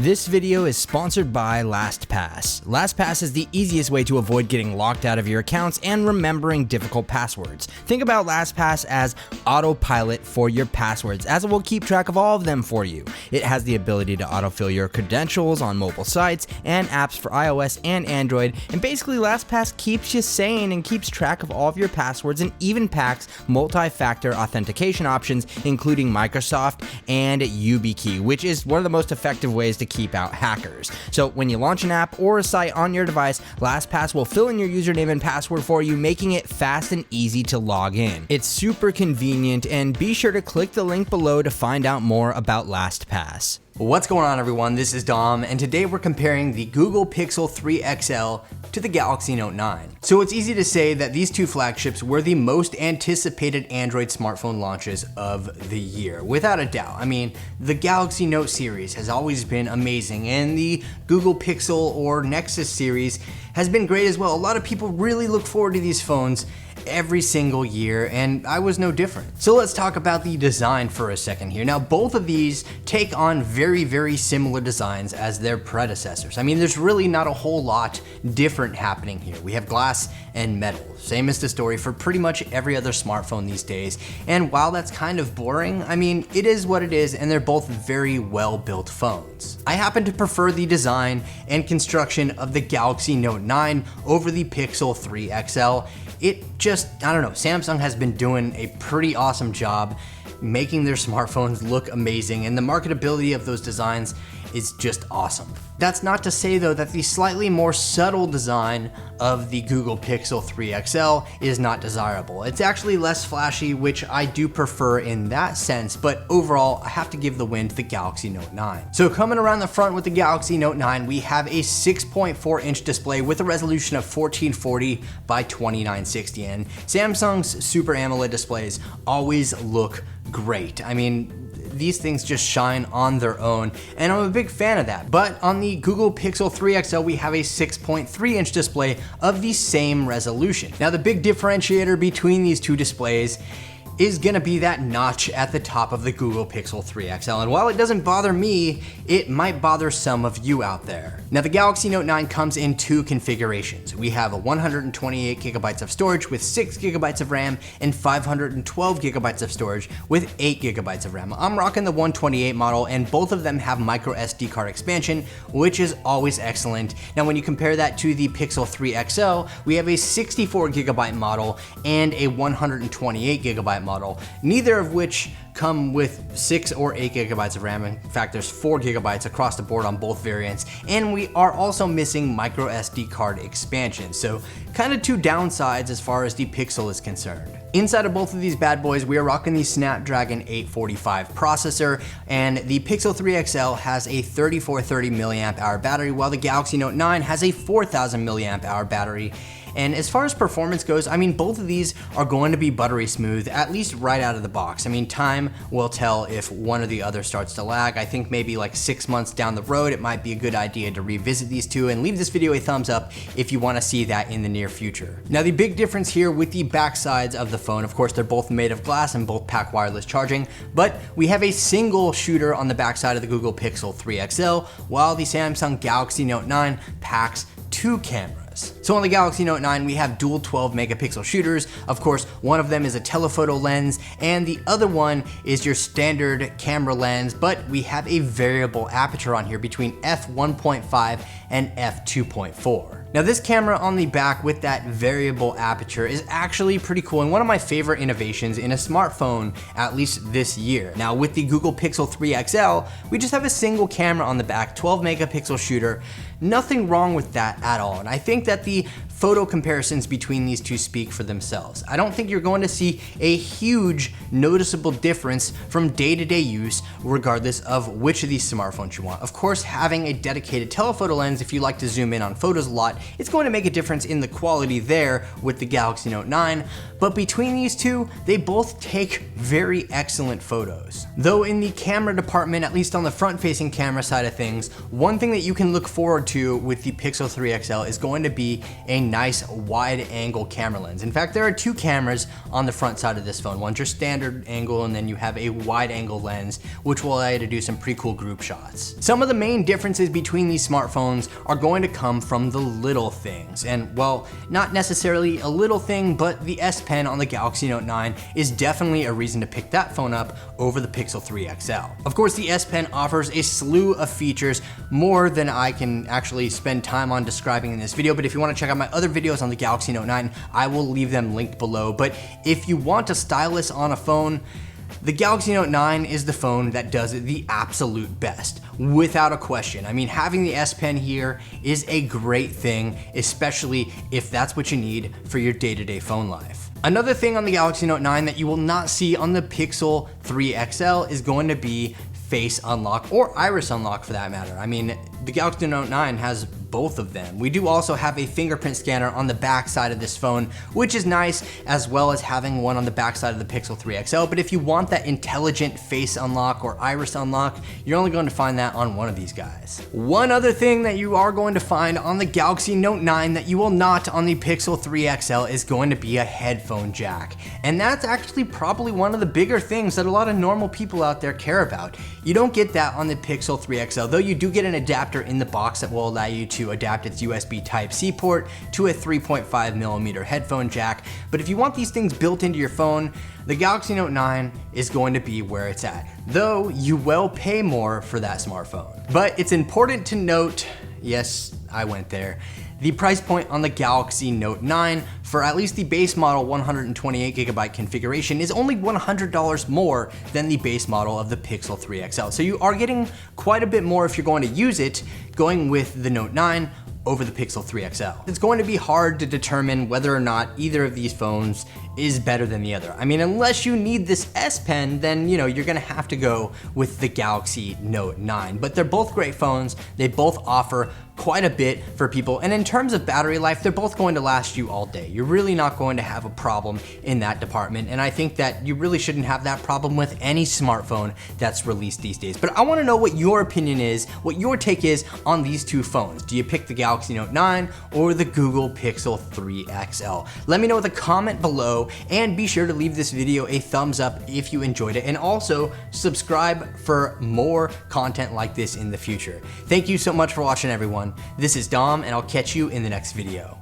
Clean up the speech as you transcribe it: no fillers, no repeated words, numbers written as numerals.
This video is sponsored by LastPass. LastPass is the easiest way to avoid getting locked out of your accounts and remembering difficult passwords. Think about LastPass as autopilot for your passwords, as it will keep track of all of them for you. It has the ability to autofill your credentials on mobile sites and apps for iOS and Android, and basically LastPass keeps you sane and keeps track of all of your passwords and even packs multi-factor authentication options, including Microsoft and YubiKey, which is one of the most effective ways to keep out hackers. So when you launch an app or a site on your device, LastPass will fill in your username and password for you, making it fast and easy to log in. It's super convenient, and be sure to click the link below to find out more about LastPass. What's going on, everyone? This is Dom, and today we're comparing the Google Pixel 3 XL to the Galaxy Note 9. So it's easy to say that these two flagships were the most anticipated Android smartphone launches of the year, without a doubt. I mean, the Galaxy Note series has always been amazing, and the Google Pixel or Nexus series has been great as well. A lot of people really look forward to these phones every single year, and I was no different. So let's talk about the design for a second here. Now, both of these take on very similar designs as their predecessors. I mean, there's really not a whole lot different happening here. We have glass and metal, same as the story for pretty much every other smartphone these days. And while that's kind of boring, I mean, it is what it is, and they're both very well-built phones. I happen to prefer the design and construction of the Galaxy Note 9 over the Pixel 3 XL. It just, I don't know, Samsung has been doing a pretty awesome job making their smartphones look amazing, and the marketability of those designs is just awesome. That's not to say though that the slightly more subtle design of the Google Pixel 3 XL is not desirable. It's actually less flashy, which I do prefer in that sense, but overall I have to give the win to the Galaxy Note 9. So coming around the front with the Galaxy Note 9, we have a 6.4-inch display with a resolution of 1440 by 2960, and Samsung's Super AMOLED displays always look great. I mean, these things just shine on their own, and I'm a big fan of that. But on the Google Pixel 3 XL, we have a 6.3-inch display of the same resolution. Now, the big differentiator between these two displays is gonna be that notch at the top of the Google Pixel 3 XL, and while it doesn't bother me, it might bother some of you out there. Now, the Galaxy Note 9 comes in two configurations. We have a 128 gigabytes of storage with 6 gigabytes of RAM and 512 gigabytes of storage with 8 gigabytes of RAM. I'm rocking the 128 model, and both of them have micro SD card expansion, which is always excellent. Now, when you compare that to the Pixel 3 XL, we have a 64 gigabyte model and a 128 gigabyte model, neither of which come with 6 or 8 gigabytes of RAM. In fact, there's 4 gigabytes across the board on both variants, and we are also missing micro SD card expansion, so kind of two downsides as far as the Pixel is concerned. Inside of both of these bad boys, we are rocking the Snapdragon 845 processor, and the Pixel 3 XL has a 3430 milliamp hour battery, while the Galaxy Note 9 has a 4000 milliamp hour battery. And as far as performance goes, I mean, both of these are going to be buttery smooth, at least right out of the box. I mean, time will tell if one or the other starts to lag. I think maybe like 6 months down the road, it might be a good idea to revisit these two, and leave this video a thumbs up if you want to see that in the near future. Now, the big difference here with the back sides of the phone, of course, they're both made of glass and both pack wireless charging, but we have a single shooter on the backside of the Google Pixel 3 XL, while the Samsung Galaxy Note 9 packs 2 cameras. So on the Galaxy Note 9, we have dual 12 megapixel shooters. Of course, one of them is a telephoto lens, and the other one is your standard camera lens, but we have a variable aperture on here between f1.5 and f2.4. Now, this camera on the back with that variable aperture is actually pretty cool, and one of my favorite innovations in a smartphone, at least this year. Now, with the Google Pixel 3 XL, we just have a single camera on the back, 12 megapixel shooter. Nothing wrong with that at all, and I think that the photo comparisons between these two speak for themselves. I don't think you're going to see a huge noticeable difference from day-to-day use regardless of which of these smartphones you want. Of course, having a dedicated telephoto lens, if you like to zoom in on photos a lot, it's going to make a difference in the quality there with the Galaxy Note 9, but between these two, they both take very excellent photos. Though in the camera department, at least on the front-facing camera side of things, one thing that you can look forward to with the Pixel 3 XL is going to be a nice wide angle camera lens. In fact, there are two cameras on the front side of this phone. One's your standard angle, and then you have a wide angle lens, which will allow you to do some pretty cool group shots. Some of the main differences between these smartphones are going to come from the little things. And well, not necessarily a little thing, but the S Pen on the Galaxy Note 9 is definitely a reason to pick that phone up over the Pixel 3 XL. Of course, the S Pen offers a slew of features, more than I can actually spend time on describing in this video, but if you want to check out my other videos on the Galaxy Note 9, I will leave them linked below. But if you want a stylus on a phone, the Galaxy Note 9 is the phone that does it the absolute best, without a question. I mean, having the S Pen here is a great thing, especially if that's what you need for your day-to-day phone life. Another thing on the Galaxy Note 9 that you will not see on the Pixel 3 XL is going to be face unlock, or iris unlock for that matter. I mean, the Galaxy Note 9 has both of them. We do also have a fingerprint scanner on the back side of this phone, which is nice, as well as having one on the back side of the Pixel 3 XL. But if you want that intelligent face unlock or iris unlock, you're only going to find that on one of these guys. One other thing that you are going to find on the Galaxy Note 9 that you will not on the Pixel 3 XL is going to be a headphone jack. And that's actually probably one of the bigger things that a lot of normal people out there care about. You don't get that on the Pixel 3 XL, though you do get an adapter in the box that will allow you to adapt its USB Type-C port to a 3.5mm headphone jack. But if you want these things built into your phone, the Galaxy Note 9 is going to be where it's at, though you will pay more for that smartphone. But it's important to note, yes, I went there, the price point on the Galaxy Note 9 for at least the base model 128GB configuration is only $100 more than the base model of the Pixel 3 XL. So you are getting quite a bit more if you're going to use it, going with the Note 9 over the Pixel 3 XL. It's going to be hard to determine whether or not either of these phones is better than the other. I mean, unless you need this S Pen, then you're gonna have to go with the Galaxy Note 9. But they're both great phones. They both offer quite a bit for people. And in terms of battery life, they're both going to last you all day. You're really not going to have a problem in that department. And I think that you really shouldn't have that problem with any smartphone that's released these days. But I wanna know what your opinion is, what your take is on these two phones. Do you pick the Galaxy Note 9 or the Google Pixel 3 XL? Let me know with a comment below, and be sure to leave this video a thumbs up if you enjoyed it, and also subscribe for more content like this in the future. Thank you so much for watching, everyone. This is Dom, and I'll catch you in the next video.